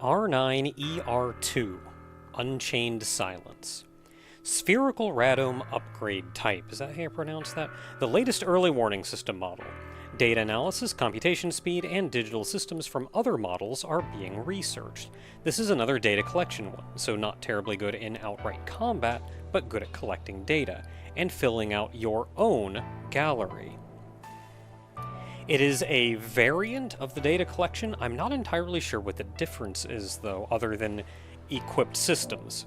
R9ER2, Unchained Silence. Spherical Radome Upgrade Type. Is that how you pronounce that? The latest early warning system model. Data analysis, computation speed, and digital systems from other models are being researched. This is another data collection one, so not terribly good in outright combat, but good at collecting data, and filling out your own gallery. It is a variant of the data collection. I'm not entirely sure what the difference is, though, other than equipped systems.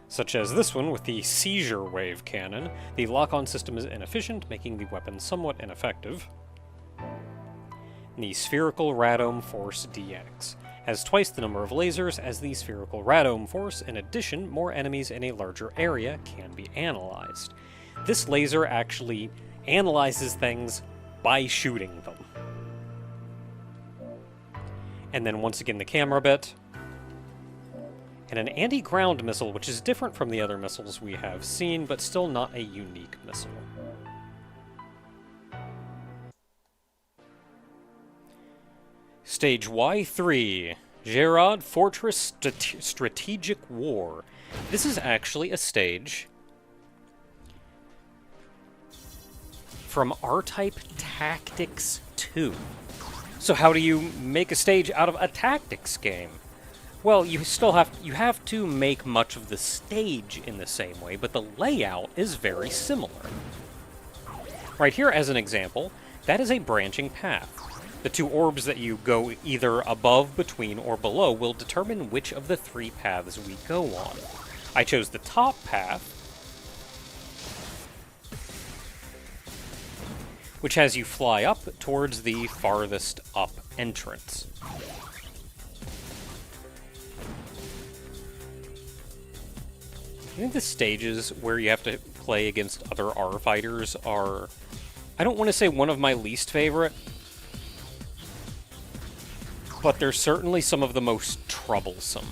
Such as this one with the Seizure Wave Cannon. The lock-on system is inefficient, making the weapon somewhat ineffective. The Spherical Radome Force DX has twice the number of lasers as the Spherical Radome Force. In addition, more enemies in a larger area can be analyzed. This laser actually analyzes things by shooting them. And then once again the camera bit. And an anti-ground missile, which is different from the other missiles we have seen, but still not a unique missile. Stage Y3, Geirrod Fortress Strategic War. This is actually a stage from R-Type Tactics 2. So how do you make a stage out of a tactics game? Well, you have to make much of the stage in the same way, but the layout is very similar. Right here, as an example, that is a branching path. The two orbs that you go either above, between, or below will determine which of the three paths we go on. I chose the top path, which has you fly up towards the farthest up entrance. I think the stages where you have to play against other R fighters are, I don't want to say one of my least favorite, but they're certainly some of the most troublesome.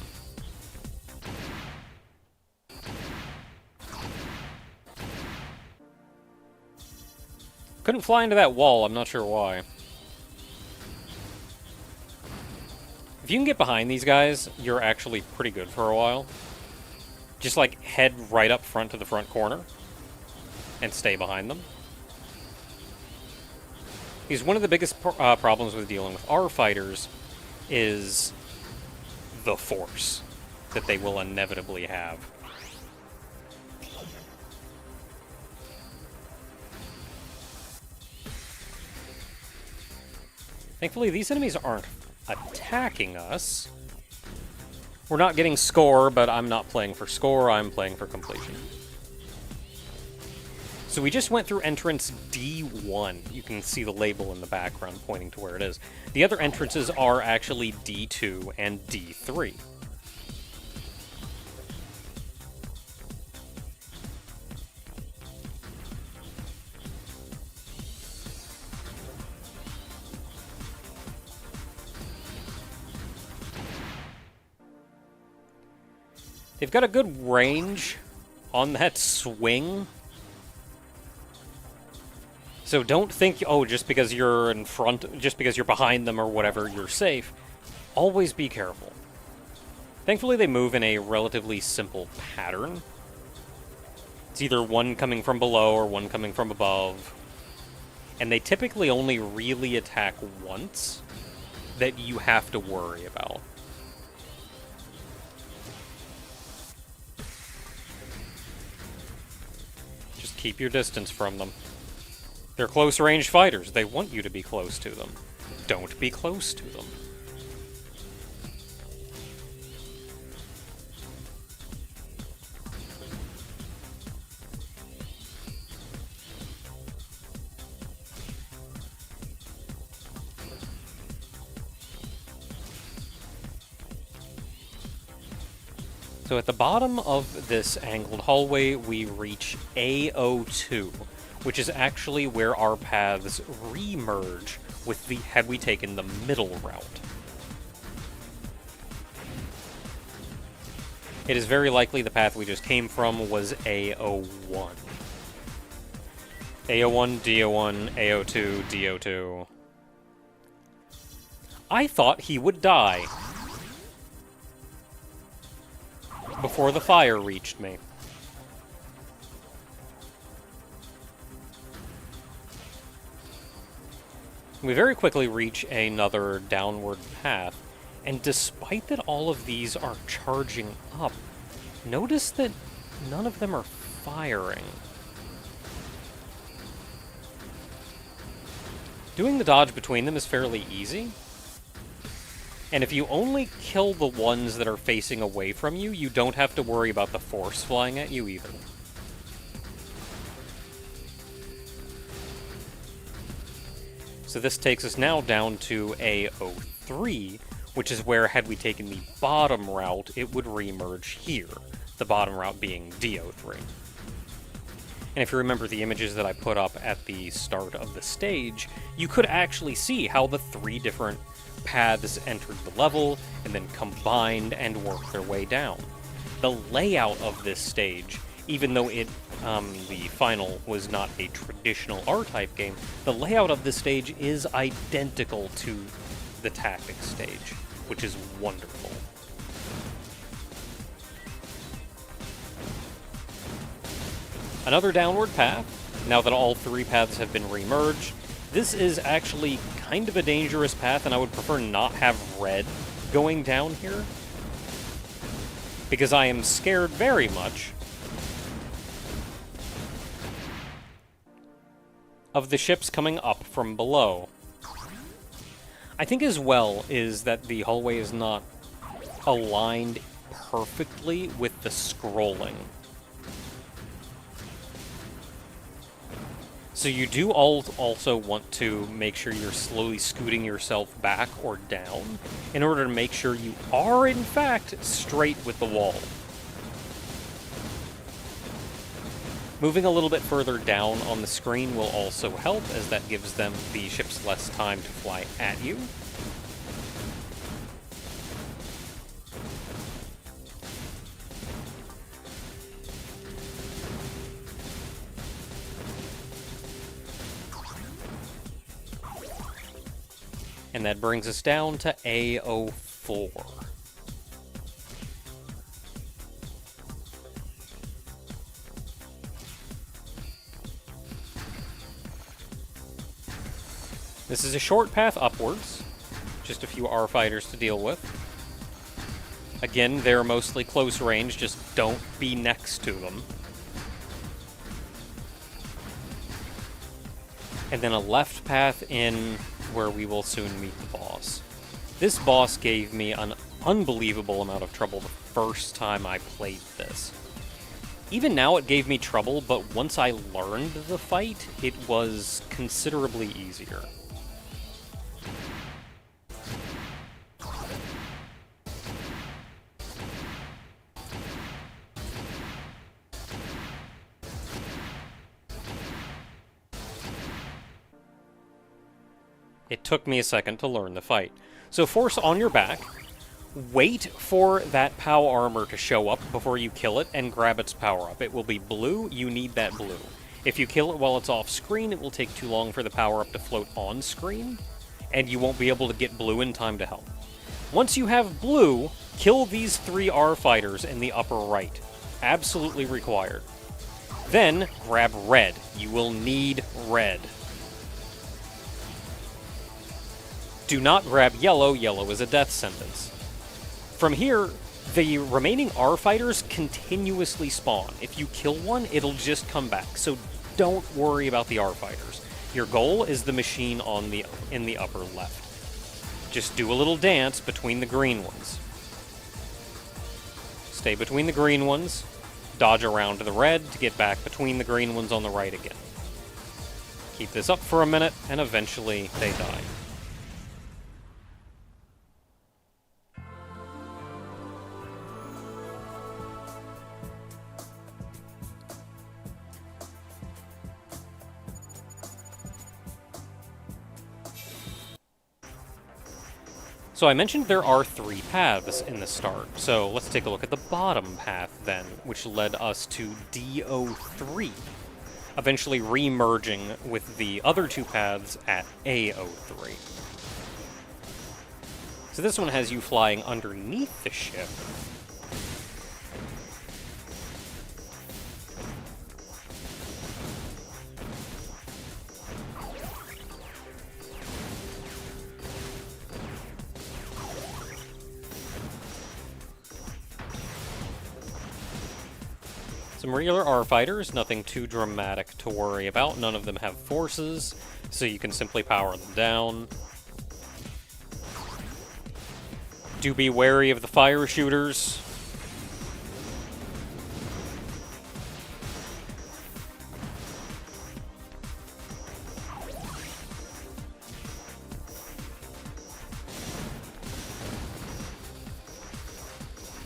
Couldn't fly into that wall, I'm not sure why. If you can get behind these guys, you're actually pretty good for a while. Just, like, head right up front to the front corner and stay behind them. Because one of the biggest problems with dealing with R fighters is the force that they will inevitably have. Thankfully, these enemies aren't attacking us. We're not getting score, but I'm not playing for score, I'm playing for completion. So we just went through entrance D1. You can see the label in the background pointing to where it is. The other entrances are actually D2 and D3. They've got a good range on that swing. So don't think, oh, just because you're in front, just because you're behind them or whatever, you're safe. Always be careful. Thankfully, they move in a relatively simple pattern. It's either one coming from below or one coming from above. And they typically only really attack once that you have to worry about. Keep your distance from them. They're close-range fighters. They want you to be close to them. Don't be close to them. So at the bottom of this angled hallway, we reach AO2, which is actually where our paths re-merge with the had we taken the middle route. It is very likely the path we just came from was AO1. AO1, DO1, AO2, DO2. I thought he would die. before the fire reached me. We very quickly reach another downward path, and despite that all of these are charging up, notice that none of them are firing. Doing the dodge between them is fairly easy, and if you only kill the ones that are facing away from you, you don't have to worry about the force flying at you either. So this takes us now down to A03, which is where, had we taken the bottom route, it would re-emerge here, the bottom route being D03. And if you remember the images that I put up at the start of the stage, you could actually see how the 3 different paths entered the level, and then combined and worked their way down. The layout of this stage, even though the final was not a traditional R-type game, the layout of this stage is identical to the Tactics stage, which is wonderful. Another downward path, now that all 3 paths have been re-merged. This is actually kind of a dangerous path, and I would prefer not have red going down here, because I am scared very much of the ships coming up from below. I think as well is that the hallway is not aligned perfectly with the scrolling. So you do also want to make sure you're slowly scooting yourself back or down in order to make sure you are, in fact, straight with the wall. Moving a little bit further down on the screen will also help, as that gives the ships less time to fly at you. And that brings us down to A04. This is a short path upwards, just a few R fighters to deal with. Again, they're mostly close range, just don't be next to them. And then a left path in, where we will soon meet the boss. This boss gave me an unbelievable amount of trouble the first time I played this. Even now it gave me trouble, but once I learned the fight, it was considerably easier. It took me a second to learn the fight. So force on your back, wait for that POW armor to show up before you kill it, and grab its power-up. It will be blue, you need that blue. If you kill it while it's off screen, it will take too long for the power-up to float on screen, and you won't be able to get blue in time to help. Once you have blue, kill these 3 R fighters in the upper right. Absolutely required. Then, grab red. You will need red. Do not grab yellow. Yellow is a death sentence. From here, the remaining R fighters continuously spawn. If you kill one, it'll just come back, so don't worry about the R fighters. Your goal is the machine in the upper left. Just do a little dance between the green ones. Stay between the green ones, dodge around to the red to get back between the green ones on the right again. Keep this up for a minute, and eventually they die. So I mentioned there are 3 paths in the start, so let's take a look at the bottom path then, which led us to D03, eventually re-merging with the other 2 paths at A03. So this one has you flying underneath the ship, Some regular R-fighters, nothing too dramatic to worry about. None of them have forces, so you can simply power them down. Do be wary of the fire shooters.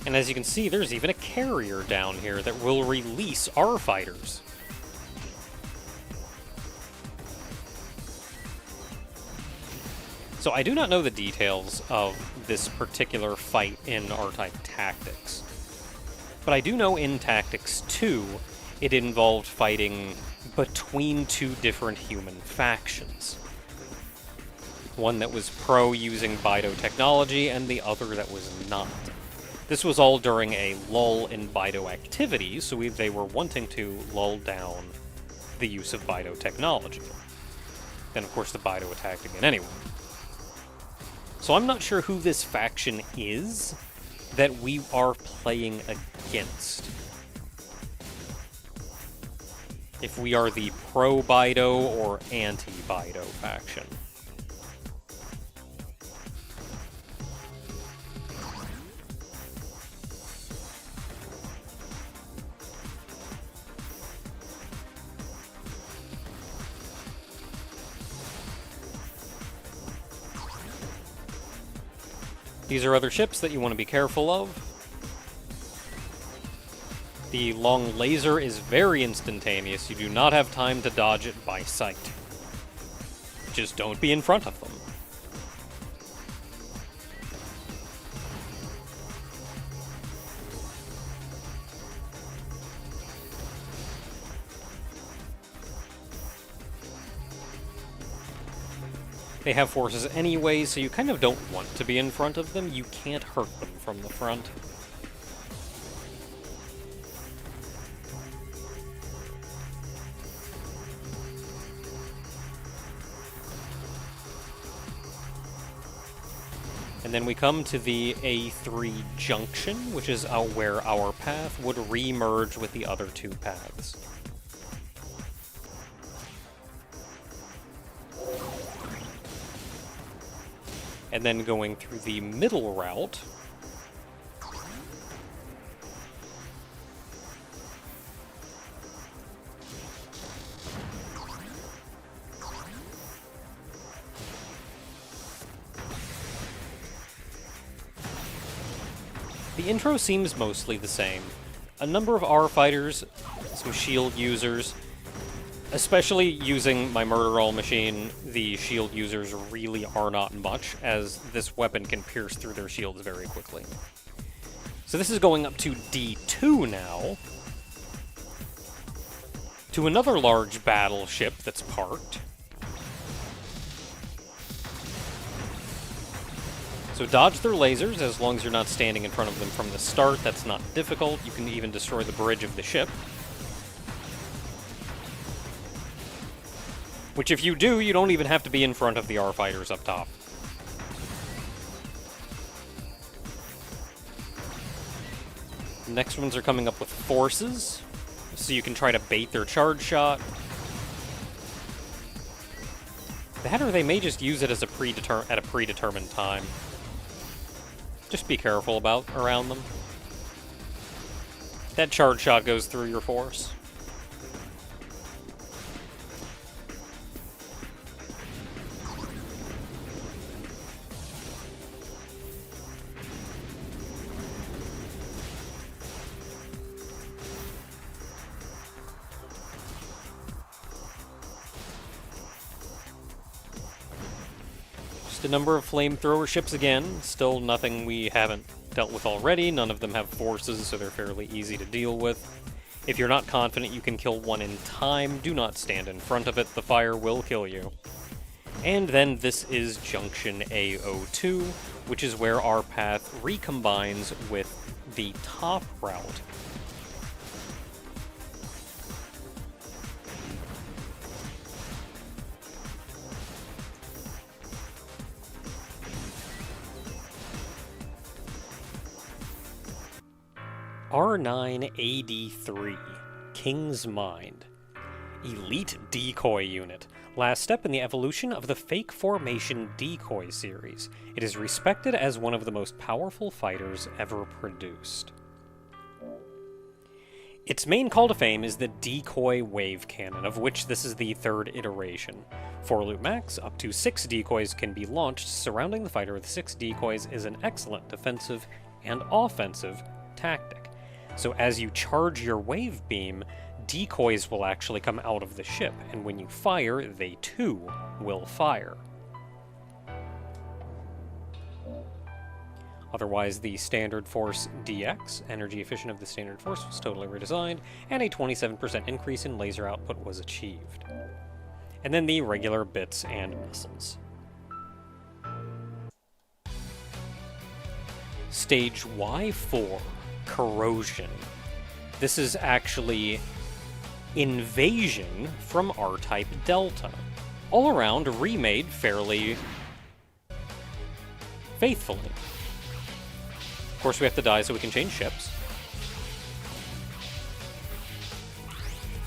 And as you can see, there's even a carrier down here that will release our fighters. So I do not know the details of this particular fight in R-Type Tactics. But I do know in Tactics 2, it involved fighting between two different human factions. One that was pro using Bido technology, and the other that was not. This was all during a lull in Bido activity, so they were wanting to lull down the use of Bido technology. Then, of course, the Bido attacked again anyway. So I'm not sure who this faction is that we are playing against. If we are the pro-Bido or anti-Bido faction. These are other ships that you want to be careful of. The long laser is very instantaneous. You do not have time to dodge it by sight. Just don't be in front of them. They have forces anyway, so you kind of don't want to be in front of them. You can't hurt them from the front. And then we come to the A3 junction, which is where our path would re-merge with the other two paths. And then going through the middle route, the intro seems mostly the same. A number of R fighters, some shield users. Especially using my murder roll machine, the shield users really are not much, as this weapon can pierce through their shields very quickly. So this is going up to D2 now, to another large battleship that's parked. So dodge their lasers, as long as you're not standing in front of them from the start. That's not difficult. You can even destroy the bridge of the ship. Which, if you do, you don't even have to be in front of the R-fighters up top. The next ones are coming up with forces, so you can try to bait their charge shot. That, or they may just use it as at a predetermined time. Just be careful around them. That charge shot goes through your force. A number of flamethrower ships again, still nothing we haven't dealt with already. None of them have forces, so they're fairly easy to deal with. If you're not confident you can kill one in time, do not stand in front of it, the fire will kill you. And then this is Junction AO2, which is where our path recombines with the top route. R9AD3. King's Mind. Elite Decoy Unit. Last step in the evolution of the Fake Formation Decoy series. It is respected as one of the most powerful fighters ever produced. Its main call to fame is the Decoy Wave Cannon, of which this is the third iteration. For loot max, up to 6 decoys can be launched. Surrounding the fighter with 6 decoys is an excellent defensive and offensive tactic. So as you charge your wave beam, decoys will actually come out of the ship, and when you fire, they too will fire. Otherwise, the Standard Force DX, energy efficient of the Standard Force, was totally redesigned, and a 27% increase in laser output was achieved. And then the regular bits and missiles. Stage Y4, Corrosion. This is actually Invasion from R-Type Delta. All around, remade fairly faithfully. Of course, we have to die so we can change ships.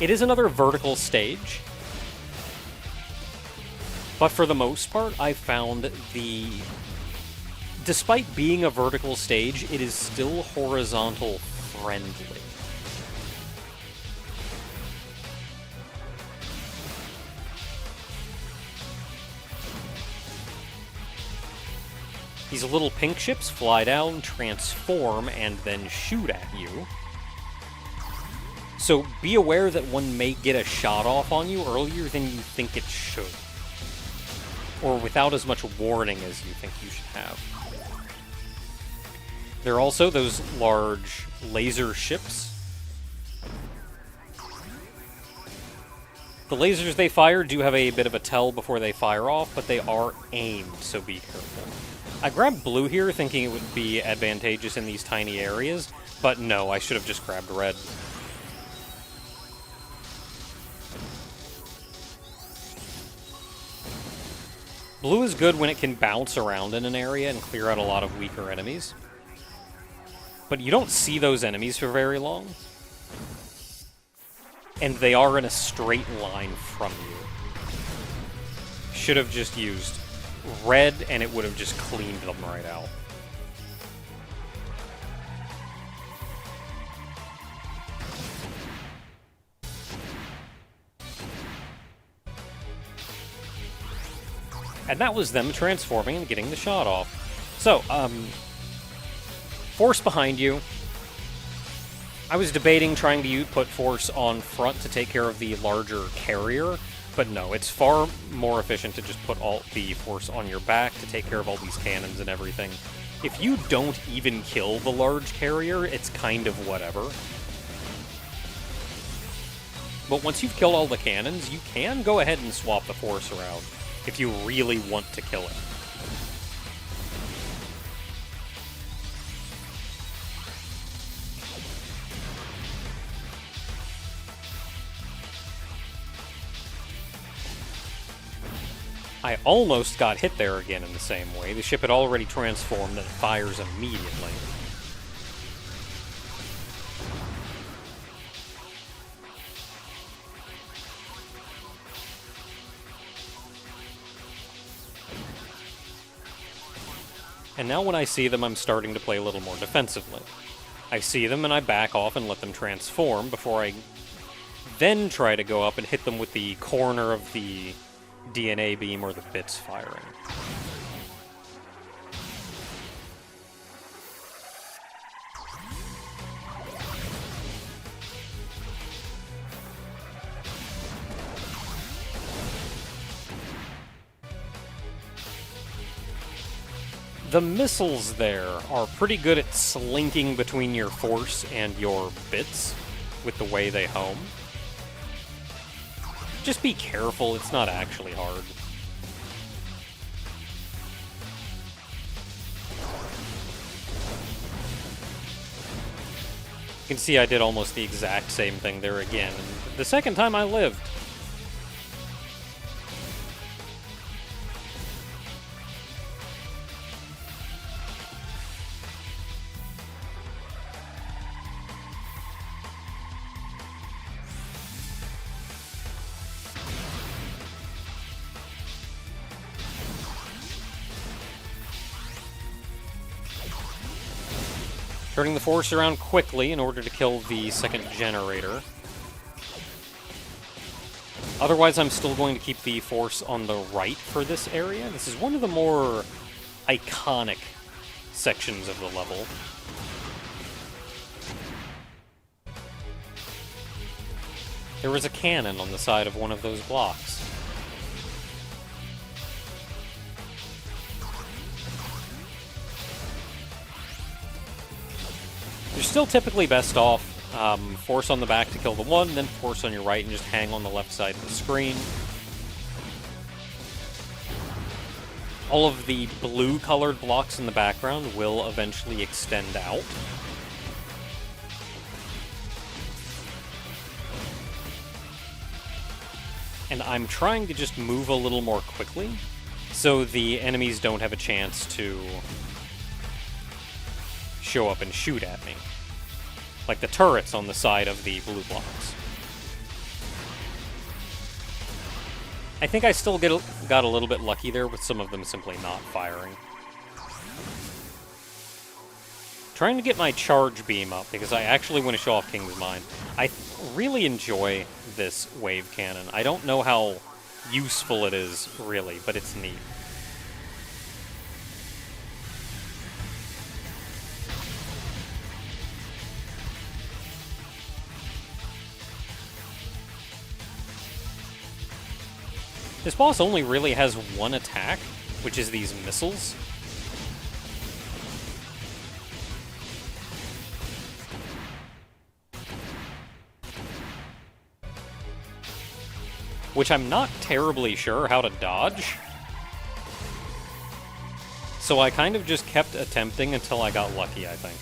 It is another vertical stage, but for the most part, I found despite being a vertical stage, it is still horizontal friendly. These little pink ships fly down, transform, and then shoot at you. So be aware that one may get a shot off on you earlier than you think it should. Or without as much warning as you think you should have. There are also those large laser ships. The lasers they fire do have a bit of a tell before they fire off, but they are aimed, so be careful. I grabbed blue here thinking it would be advantageous in these tiny areas, but no, I should have just grabbed red. Blue is good when it can bounce around in an area and clear out a lot of weaker enemies. But you don't see those enemies for very long. And they are in a straight line from you. Should have just used red, and it would have just cleaned them right out. And that was them transforming and getting the shot off. So, force behind you. I was debating trying to put force on front to take care of the larger carrier, but no, it's far more efficient to just put all the force on your back to take care of all these cannons and everything. If you don't even kill the large carrier, it's kind of whatever. But once you've killed all the cannons, you can go ahead and swap the force around if you really want to kill it. I almost got hit there again in the same way. The ship had already transformed and it fires immediately. And now when I see them, I'm starting to play a little more defensively. I see them and I back off and let them transform before I then try to go up and hit them with the corner of the DNA beam or the bits firing. The missiles there are pretty good at slinking between your force and your bits with the way they home. Just be careful, it's not actually hard. You can see I did almost the exact same thing there again, and the second time I lived. Turning the force around quickly in order to kill the second generator. Otherwise, I'm still going to keep the force on the right for this area. This is one of the more iconic sections of the level. There was a cannon on the side of one of those blocks. You're still typically best off force on the back to kill the one, then force on your right and just hang on the left side of the screen. All of the blue-colored blocks in the background will eventually extend out. And I'm trying to just move a little more quickly, so the enemies don't have a chance to show up and shoot at me. Like the turrets on the side of the blue blocks. I think I still got a little bit lucky there with some of them simply not firing. Trying to get my charge beam up because I actually want to show off King's Mind. I really enjoy this wave cannon. I don't know how useful it is, really, but it's neat. This boss only really has one attack, which is these missiles. Which I'm not terribly sure how to dodge. So I kind of just kept attempting until I got lucky, I think.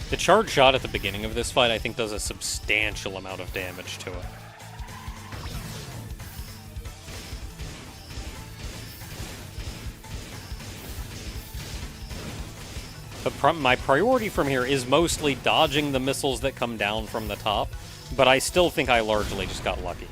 The charge shot at the beginning of this fight, I think, does a substantial amount of damage to it. But my priority from here is mostly dodging the missiles that come down from the top, but I still think I largely just got lucky.